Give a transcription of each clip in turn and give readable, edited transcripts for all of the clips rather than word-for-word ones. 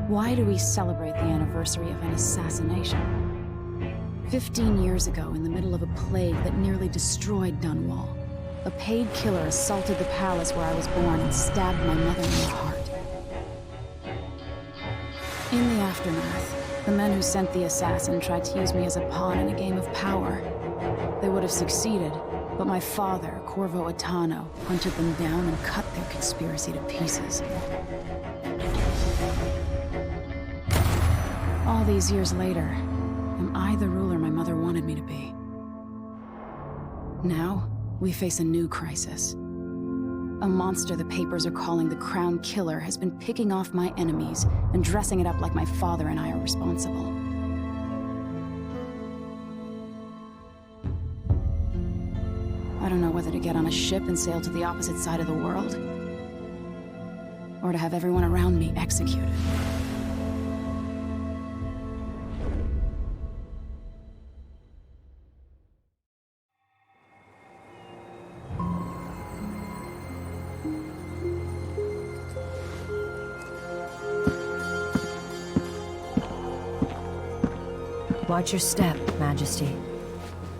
Why do we celebrate the anniversary of an assassination? 15 years ago, in the middle of a plague that nearly destroyed Dunwall, a paid killer assaulted the palace where I was born and stabbed my mother in the heart. In the aftermath, the men who sent the assassin tried to use me as a pawn in a game of power. They would have succeeded, but my father, Corvo, hunted them down and cut their conspiracy to pieces. All these years later, am I the ruler my mother wanted me to be? Now, we face a new crisis. A monster the papers are calling the Crown Killer has been picking off my enemies and dressing it up like my father and I are responsible. I don't know whether to get on a ship and sail to the opposite side of the world, or to have everyone around me executed. Watch your step, Majesty.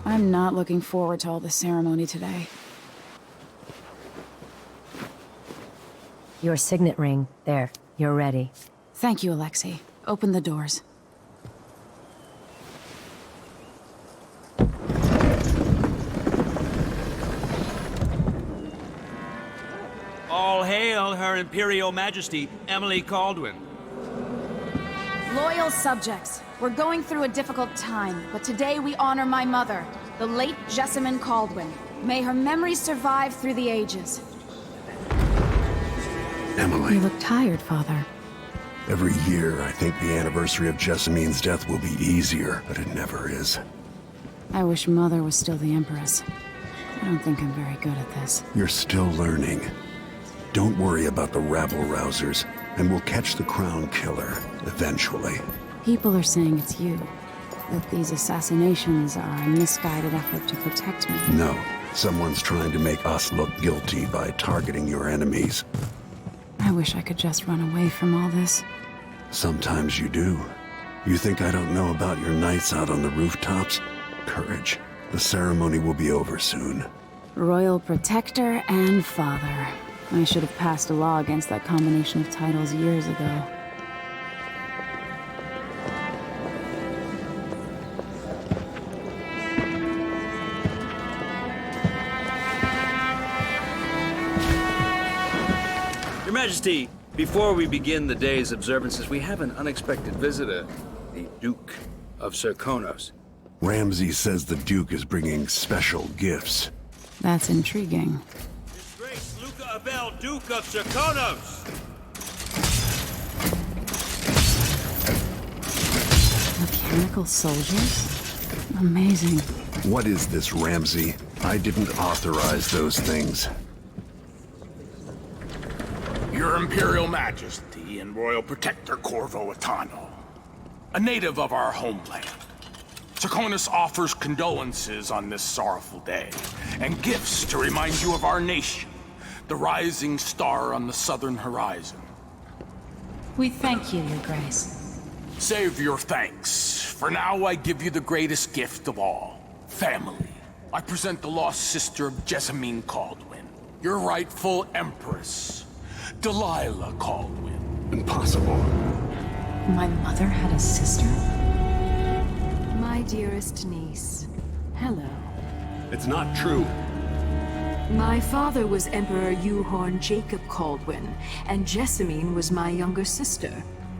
I'm not looking forward to all the ceremony today. Your signet ring. There, you're ready. Thank you, Alexei. Open the doors. All hail Her Imperial Majesty, Emily Kaldwin. Loyal subjects, we're going through a difficult time, but today we honor my mother, the late Jessamine Kaldwin. May her memory survive through the ages. Emily. You look tired, Father. Every year, I think the anniversary of Jessamine's death will be easier, but it never is. I wish Mother was still the Empress. I don't think I'm very good at this. You're still learning. Don't worry about the rabble-rousers, and we'll catch the Crown Killer, eventually. People are saying it's you. That these assassinations are a misguided effort to protect me. No. Someone's trying to make us look guilty by targeting your enemies. I wish I could just run away from all this. Sometimes you do. You think I don't know about your nights out on the rooftops? Courage. The ceremony will be over soon. Royal Protector and Father. I should have passed a law against that combination of titles years ago. Your Majesty, before we begin the day's observances, we have an unexpected visitor, the Duke of Serkonos. Ramsay says the Duke is bringing special gifts. That's intriguing. His Grace Luca Abel, Duke of Serkonos! Mechanical soldiers? Amazing. What is this, Ramsay? I didn't authorize those things. Your Imperial Majesty and Royal Protector Corvo, a native of our homeland. Serkonos offers condolences on this sorrowful day, and gifts to remind you of our nation, the rising star on the southern horizon. We thank you, Your Grace. Save your thanks. For now, I give you the greatest gift of all, family. I present the lost sister of Jessamine Kaldwin, your rightful Empress, Delilah Kaldwin. Impossible. My mother had a sister? My dearest niece, hello. It's not true. My father was Emperor Yuhorn Jacob Kaldwin, and Jessamine was my younger sister.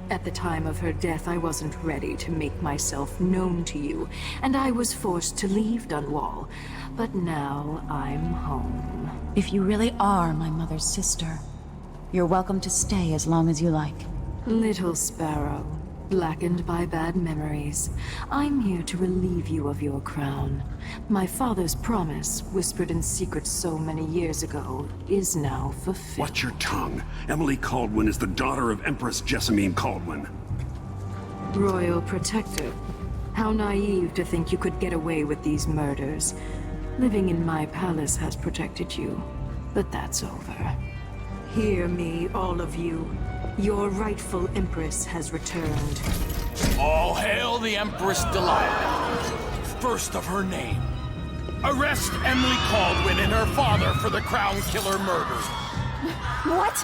At the time of her death, I wasn't ready to make myself known to you, and I was forced to leave Dunwall. But now I'm home. If you really are my mother's sister, you're welcome to stay as long as you like. Little sparrow, blackened by bad memories, I'm here to relieve you of your crown. My father's promise, whispered in secret so many years ago, is now fulfilled. Watch your tongue. Emily Kaldwin is the daughter of Empress Jessamine Kaldwin. Royal Protector, how naive to think you could get away with these murders. Living in my palace has protected you, but that's over. Hear me, all of you. Your rightful Empress has returned. All hail the Empress Delilah, first of her name. Arrest Emily Caldwin and her father for the Crown Killer murder. What?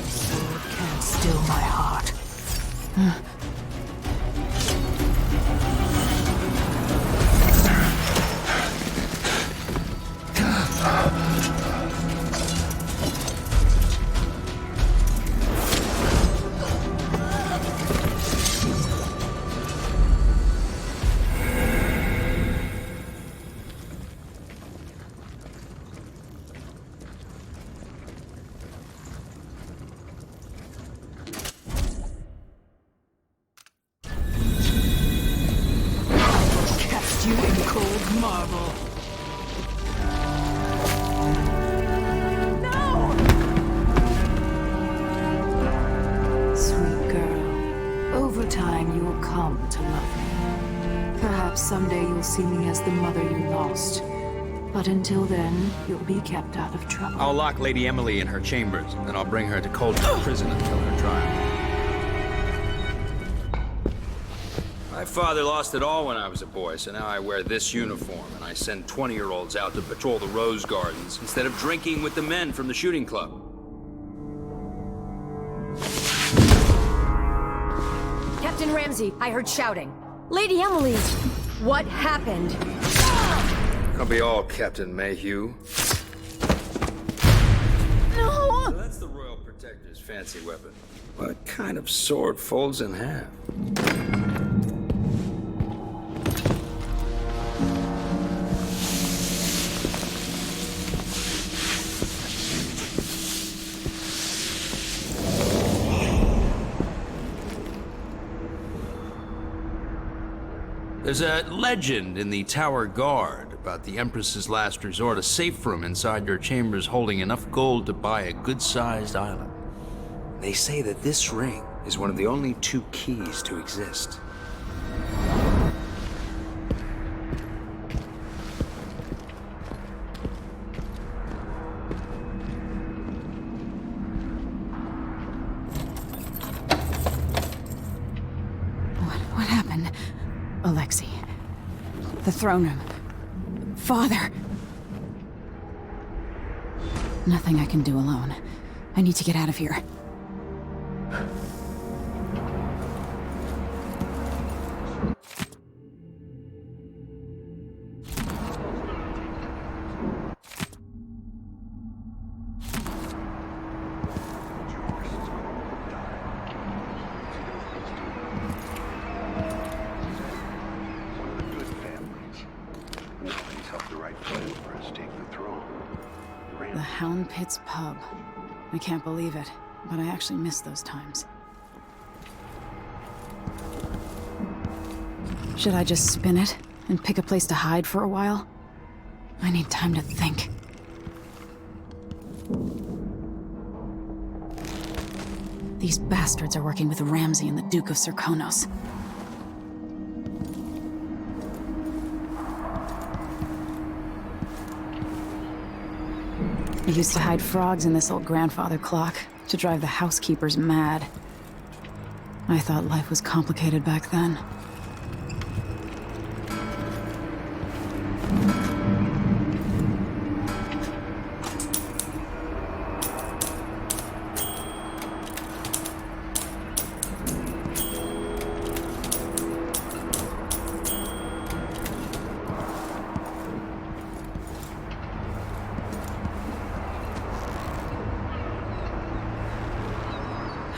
Sword can't still my heart. Cast you in cold marble. Sweet girl, over time you will come to love me. Perhaps someday you'll see me as the mother you lost. But until then, you'll be kept out of trouble. I'll lock Lady Emily in her chambers, and then I'll bring her to Coldstream Prison until her trial. My father lost it all when I was a boy, so now I wear this uniform, and I send 20-year-olds out to patrol the rose gardens instead of drinking with the men from the shooting club. Captain Ramsey, I heard shouting. Lady Emily, what happened? I'll be all Captain Mayhew. No! So that's the Royal Protector's fancy weapon. What kind of sword folds in half? There's a legend in the Tower Guard about the Empress's last resort, a safe room inside your chambers holding enough gold to buy a good-sized island. They say that this ring is one of the only 2 keys to exist. What happened? Alexei. The throne room. Father. Nothing I can do alone. I need to get out of here. The Hound Pit's pub. I can't believe it, but I actually miss those times. Should I just spin it and pick a place to hide for a while? I need time to think. These bastards are working with Ramsey and the Duke of Serkonos. I used to hide frogs in this old grandfather clock to drive the housekeepers mad. I thought life was complicated back then.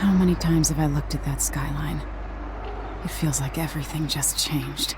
How many times have I looked at that skyline? It feels like everything just changed.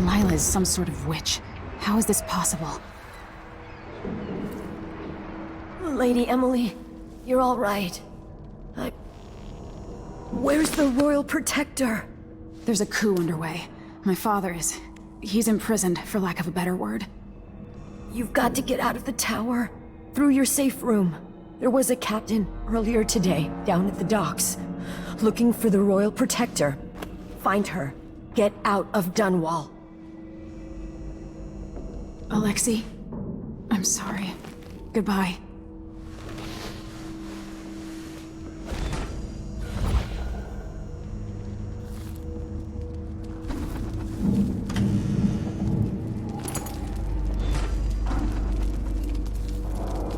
Delilah is some sort of witch. How is this possible? Lady Emily, you're all right. Where's the Royal Protector? There's a coup underway. My father is... he's imprisoned, for lack of a better word. You've got to get out of the tower. Through your safe room. There was a captain earlier today, down at the docks. Looking for the Royal Protector. Find her. Get out of Dunwall. Alexei, I'm sorry. Goodbye.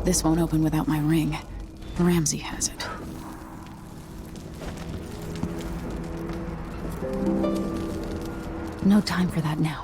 This won't open without my ring. Ramsey has it. No time for that now.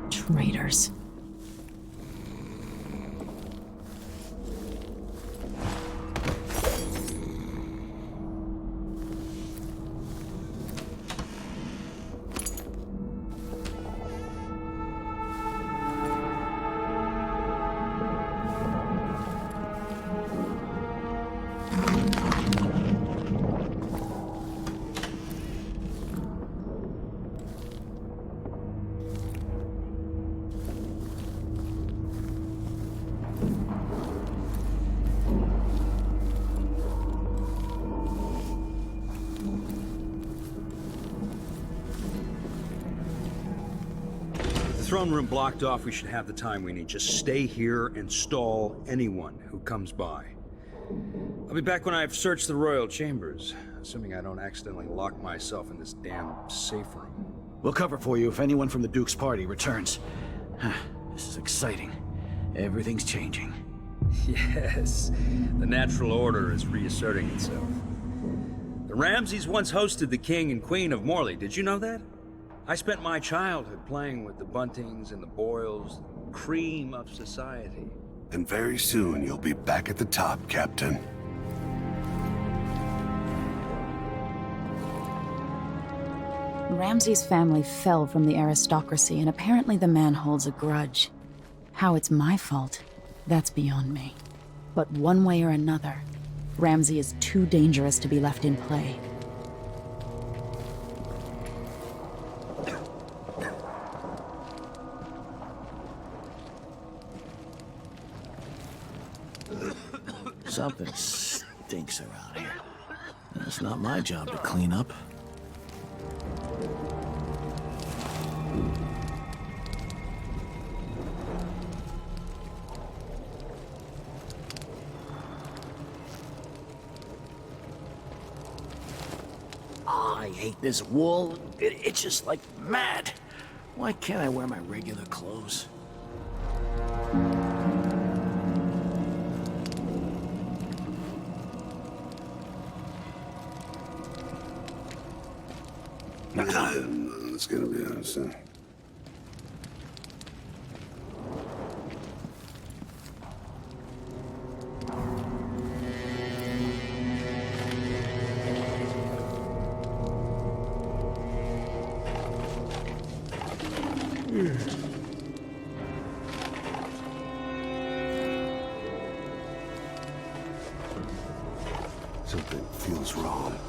Traitors. Throne room blocked off, we should have the time we need. Just stay here and stall anyone who comes by. I'll be back when I've searched the royal chambers, assuming I don't accidentally lock myself in this damn safe room. We'll cover for you if anyone from the Duke's party returns. This is exciting. Everything's changing. Yes, the natural order is reasserting itself. The Ramseys once hosted the King and Queen of Morley, did you know that? I spent my childhood playing with the Buntings and the Boyles, the cream of society. And very soon you'll be back at the top, Captain. Ramsey's family fell from the aristocracy, and apparently the man holds a grudge. How it's my fault, that's beyond me. But one way or another, Ramsey is too dangerous to be left in play. Something stinks around here. It's not my job to clean up. I hate this wool. It itches like mad. Why can't I wear my regular clothes? It's gonna be honest. Something feels wrong.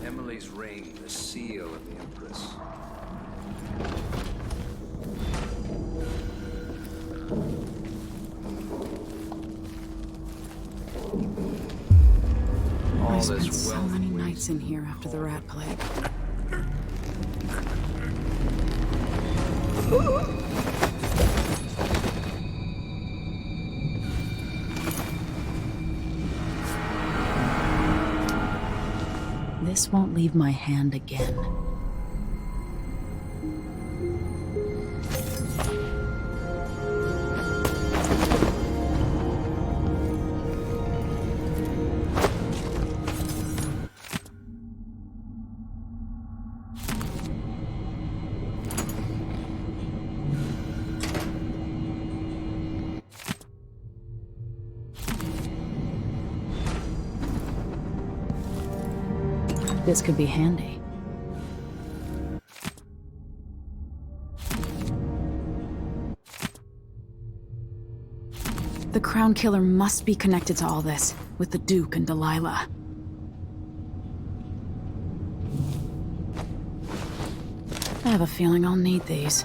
Emily's ring, the seal of the Empress. I All spent this so wealth many wasted. nights in here after the rat plague. This won't leave my hand again. This could be handy. The Crown Killer must be connected to all this, with the Duke and Delilah. I have a feeling I'll need these.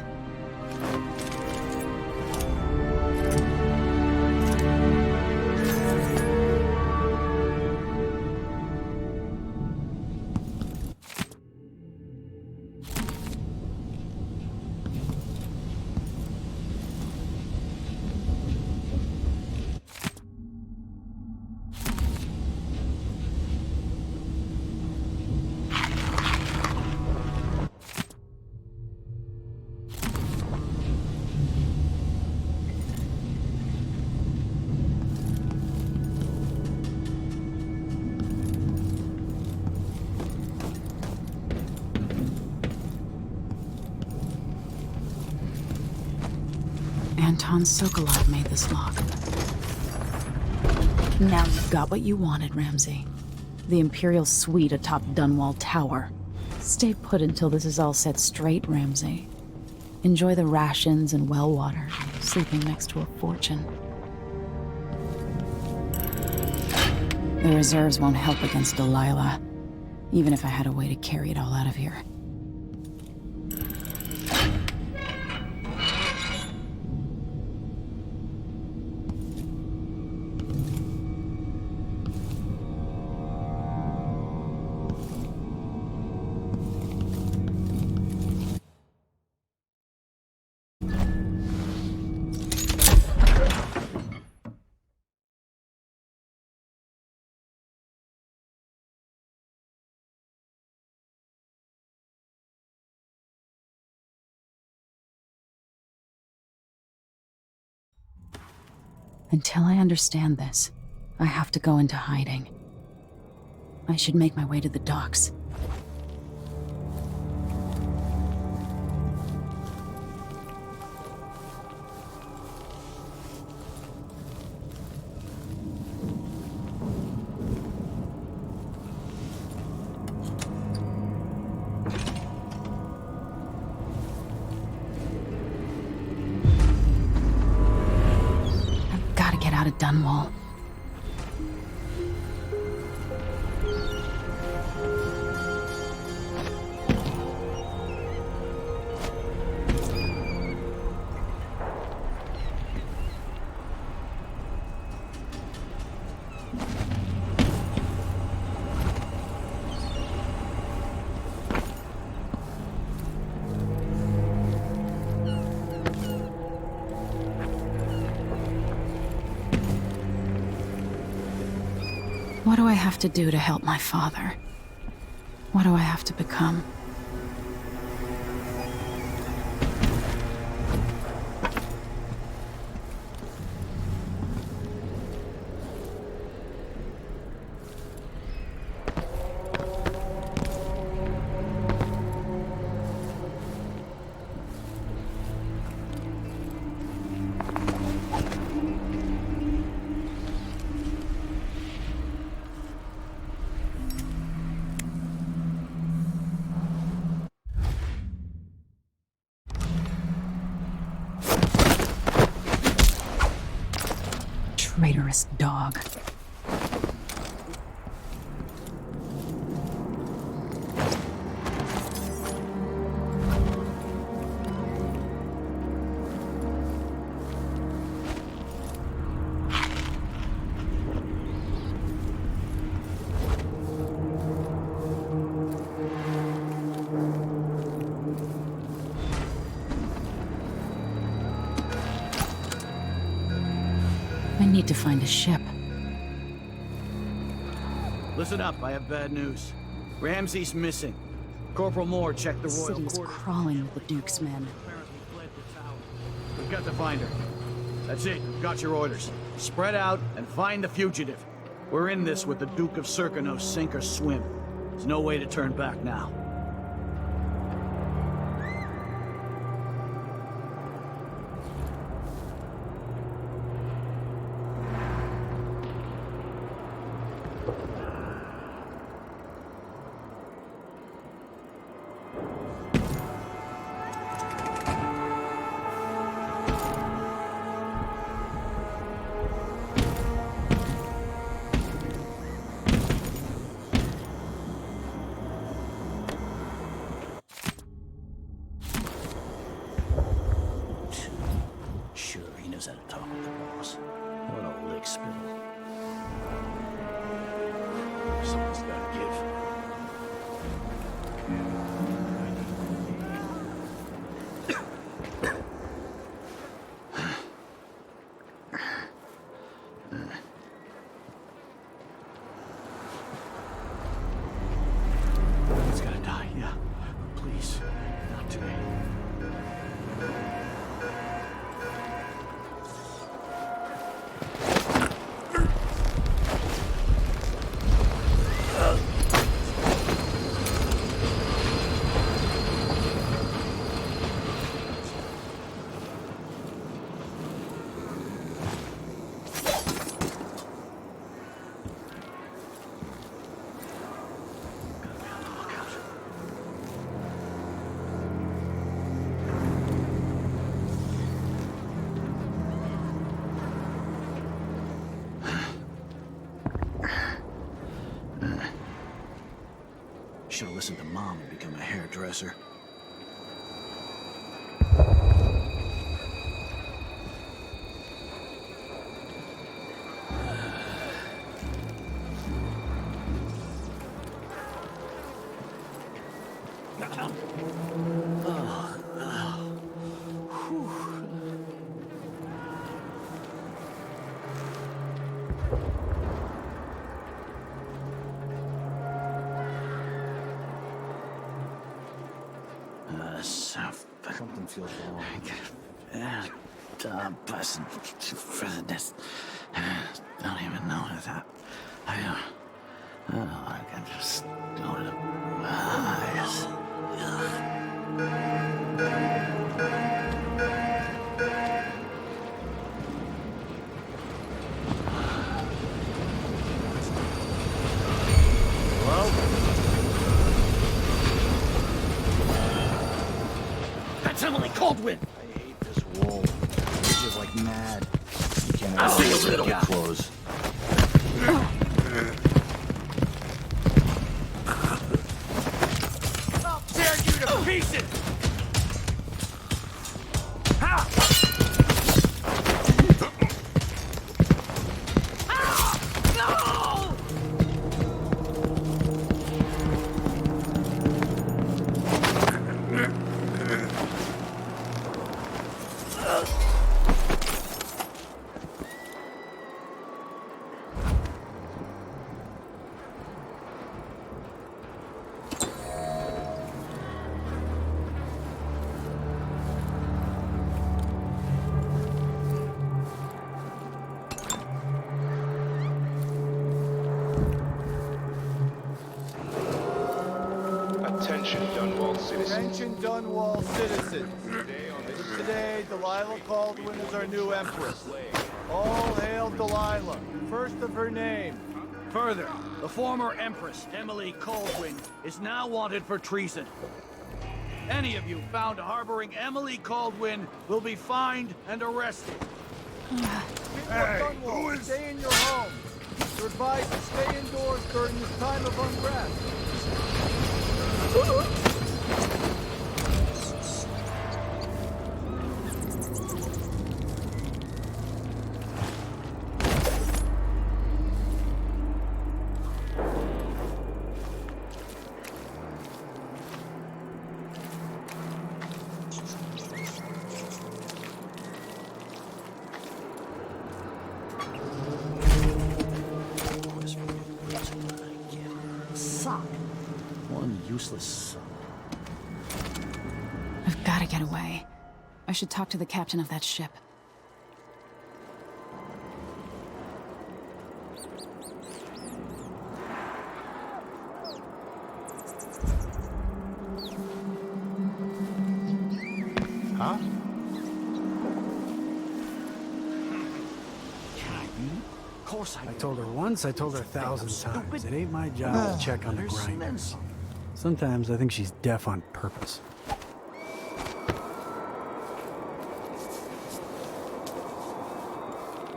Anton Sokolov made this lock. Now you've got what you wanted, Ramsey. The Imperial suite atop Dunwall Tower. Stay put until this is all set straight, Ramsey. Enjoy the rations and well water, sleeping next to a fortune. The reserves won't help against Delilah, even if I had a way to carry it all out of here. Until I understand this, I have to go into hiding. I should make my way to the docks. I've got to get out of Dunwall. What do I have to do to help my father? What do I have to become? Traitorous dog. I need to find a ship. Listen up, I have bad news. Ramsey's missing. Corporal Moore checked the The royal city is quarters. crawling with the Duke's men. Apparently fled the tower. We've got to find her. That's it. Got your orders. Spread out and find the fugitive. We're in this with the Duke of Serkonos, sink or swim. There's no way to turn back now. Sure, he knows how to talk with the boss. What a lick spill. Something's gotta give. It's gotta die, yeah. Please, not today. Should have listened to Mom and become a hairdresser. Something feels wrong. blessed president. Don't even know that. I can just go to my eyes. Hello? That's Emily Caldwin! I hate this wall. It's like mad. You can't I'll see you get little. clothes. I'll tear you to pieces! Attention, Dunwall citizens. Attention, Dunwall citizens. Today, Delilah Caldwin is our new empress. All hail Delilah, first of her name. Further, the former Empress, Emily Caldwin, is now wanted for treason. Any of you found harboring Emily Caldwin will be fined and arrested. People of Dunwall, stay in your homes. You're advised to stay indoors during this time of unrest. One useless. I've got to get away. I should talk to the captain of that ship. Huh? Of course I told her once, I told her 1,000 times. It ain't my job to check on the grinders. Sometimes I think she's deaf on purpose.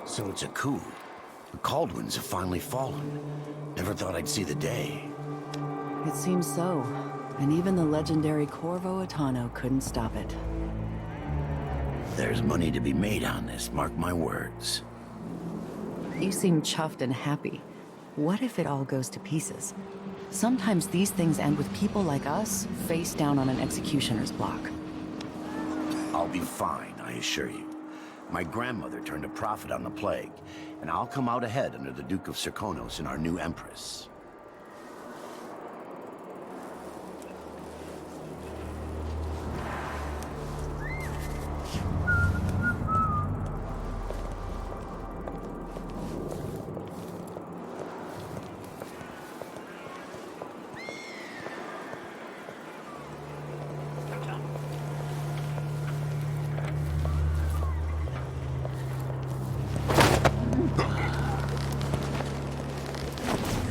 So it's a coup. The Caldwins have finally fallen. Never thought I'd see the day. It seems so. And even the legendary Corvo Atano couldn't stop it. There's money to be made on this, mark my words. You seem chuffed and happy. What if it all goes to pieces? Sometimes these things end with people like us face down on an executioner's block. I'll be fine, I assure you. My grandmother turned a profit on the plague, and I'll come out ahead under the Duke of Serkonos and our new Empress.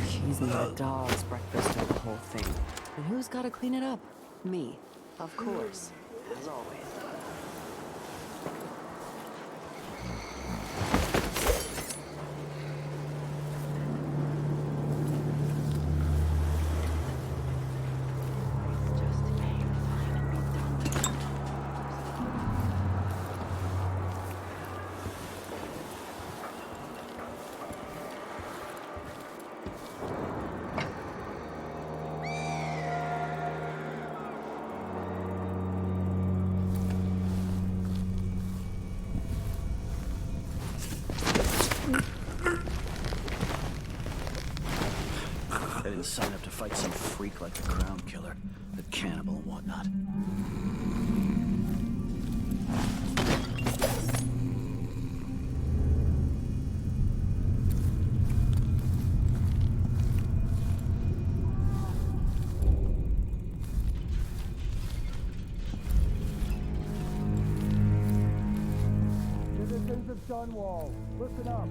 She's made a dog's breakfast of the whole thing. And who's got to clean it up? Me. Of course. As always. I didn't sign up to fight some freak like the Crown Killer, the cannibal and whatnot. Dunwall. Listen up.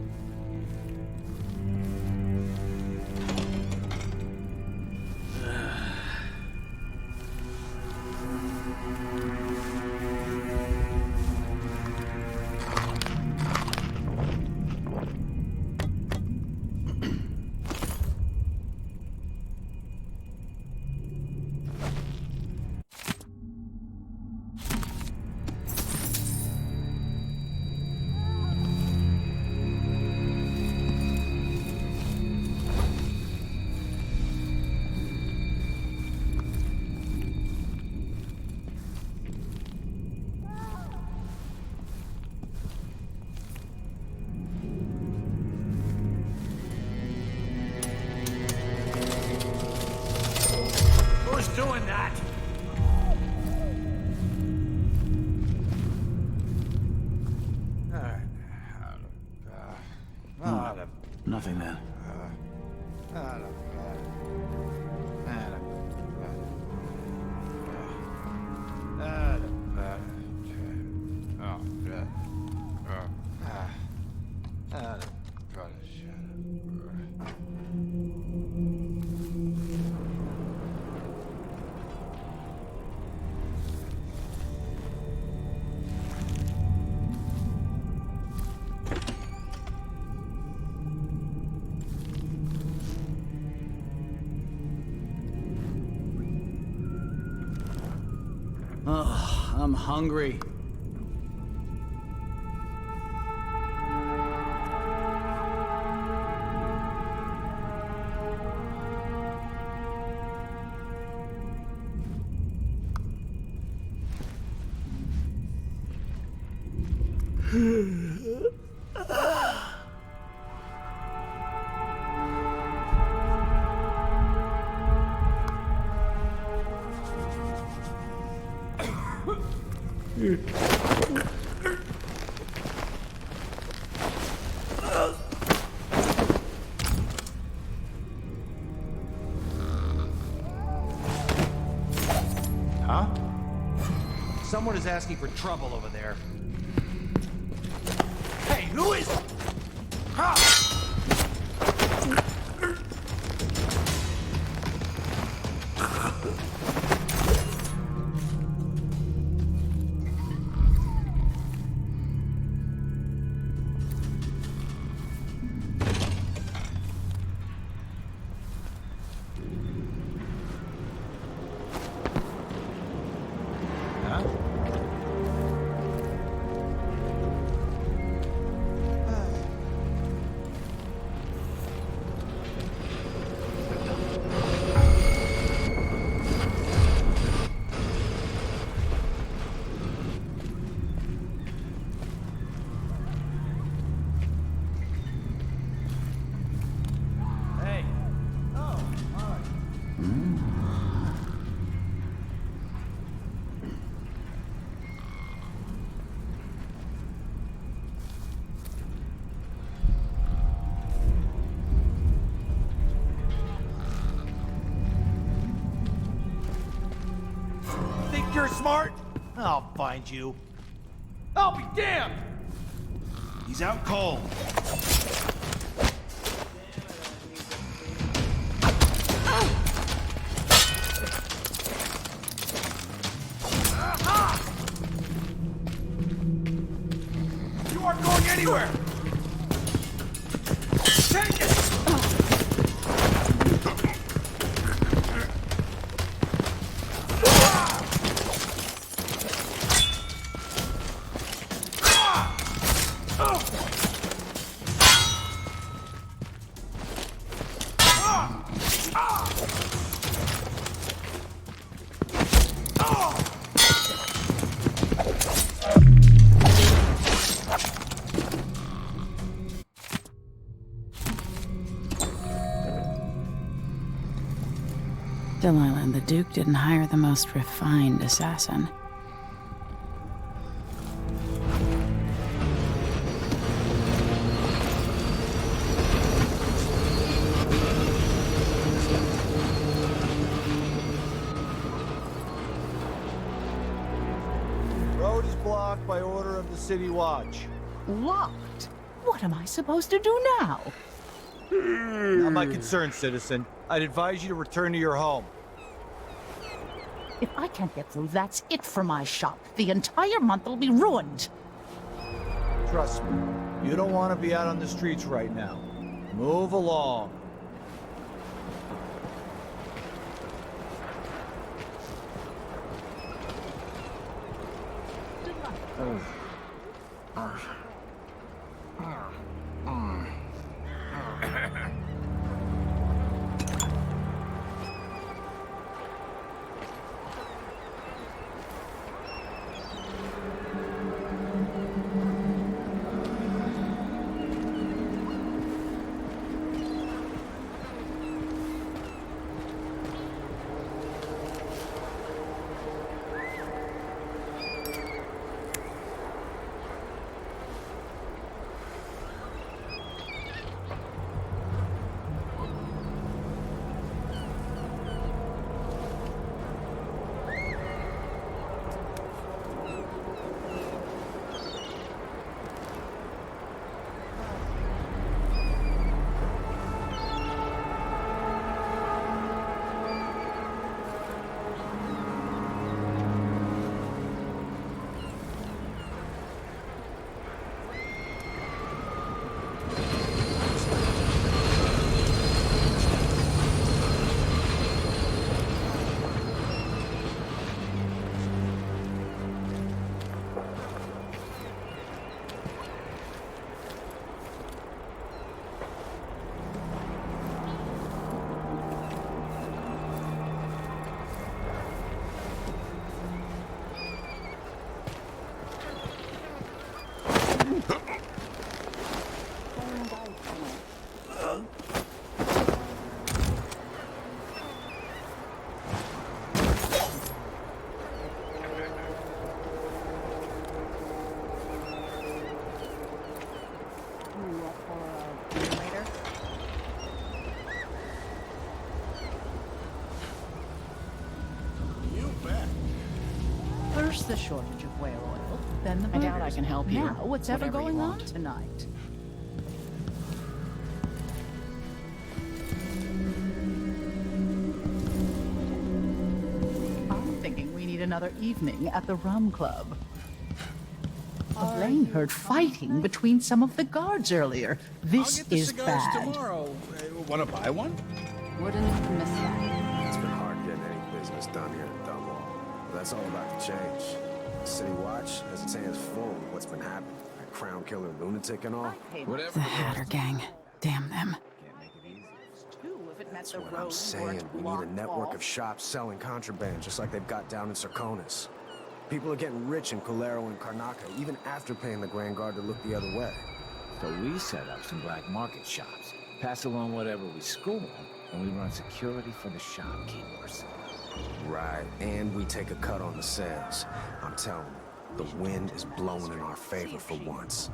Who's doing that? Nothing then. Oh, I'm hungry. Huh? Someone is asking for trouble over there. Hey, who is... Huh? You're smart? I'll find you. I'll be damned! He's out cold. You aren't going anywhere! Take it! Delilah and the Duke didn't hire the most refined assassin. Road is blocked by order of the City Watch. Locked. What am I supposed to do now? Not my concern, citizen. I'd advise you to return to your home. If I can't get through, that's it for my shop. The entire month will be ruined. Trust me, you don't want to be out on the streets right now. Move along. First the shortage of whale oil, then the I doubt I murders. can help you. Now, what's ever Whatever you going on want. tonight? I'm thinking we need another evening at the Rum Club. Elaine heard fighting between some of the guards earlier. This is bad. tomorrow. Want to buy one? Wouldn't miss that. It's been hard getting any business done here in Dunwall. But that's all about to change. City Watch has its hands full with what's been happening. That crown killer lunatic and all. The Hatter Gang. Damn them. That's what I'm saying. We need a network of shops selling contraband, just like they've got down in Serconis. People are getting rich in Colero and Karnaca, even after paying the Grand Guard to look the other way. So we set up some black market shops, pass along whatever we score, and we run security for the shopkeepers. Right, and we take a cut on the sales. I'm telling you, the wind is blowing in our favor for once.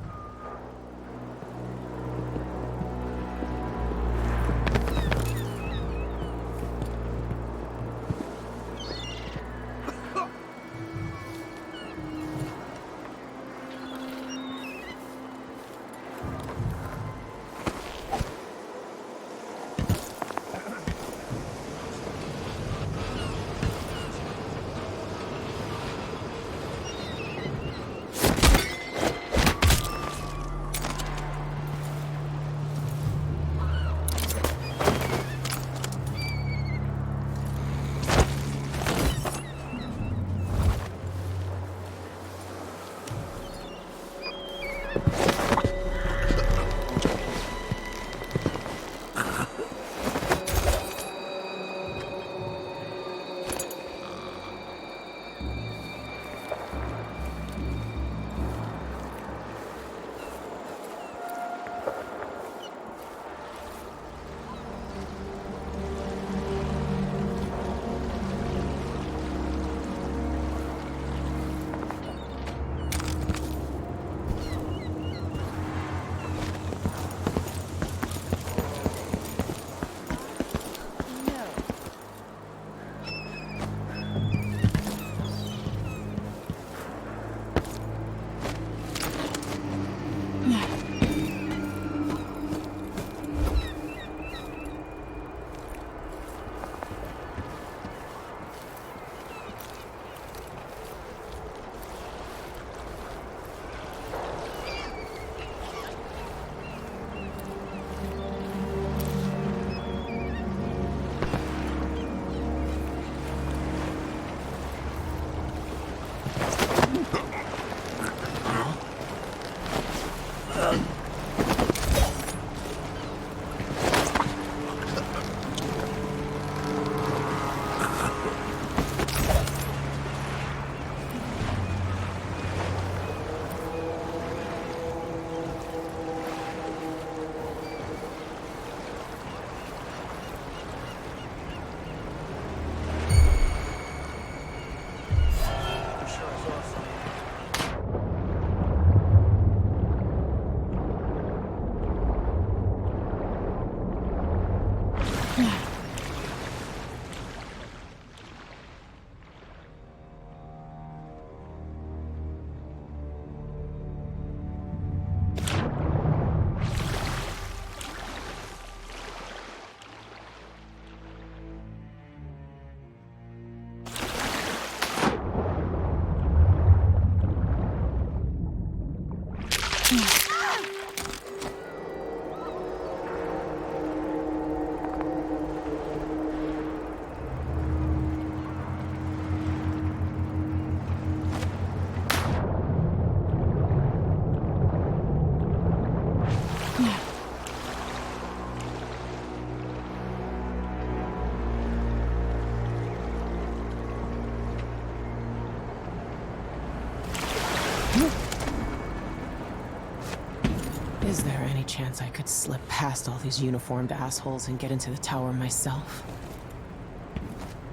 Is there any chance I could slip past all these uniformed assholes and get into the tower myself?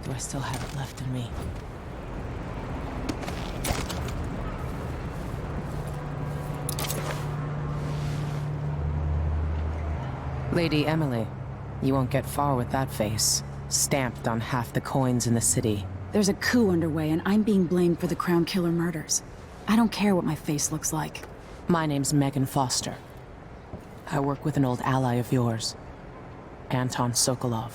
Do I still have it left in me? Lady Emily, you won't get far with that face. Stamped on half the coins in the city. There's a coup underway, and I'm being blamed for the Crown Killer murders. I don't care what my face looks like. My name's Megan Foster. I work with an old ally of yours, Anton Sokolov.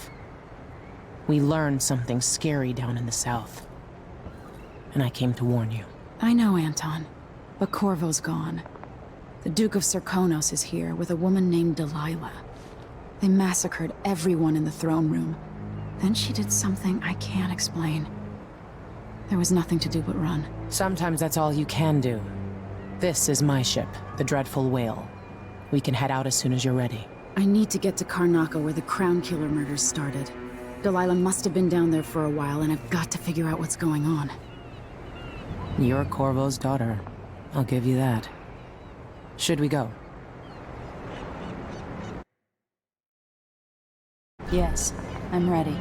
We learned something scary down in the south, and I came to warn you. I know, Anton, but Corvo's gone. The Duke of Serkonos is here with a woman named Delilah. They massacred everyone in the throne room. Then she did something I can't explain. There was nothing to do but run. Sometimes that's all you can do. This is my ship, the Dreadful Whale. We can head out as soon as you're ready. I need to get to Karnaca where the Crown Killer murders started. Delilah must have been down there for a while, and I've got to figure out what's going on. You're Corvo's daughter. I'll give you that. Should we go? Yes, I'm ready.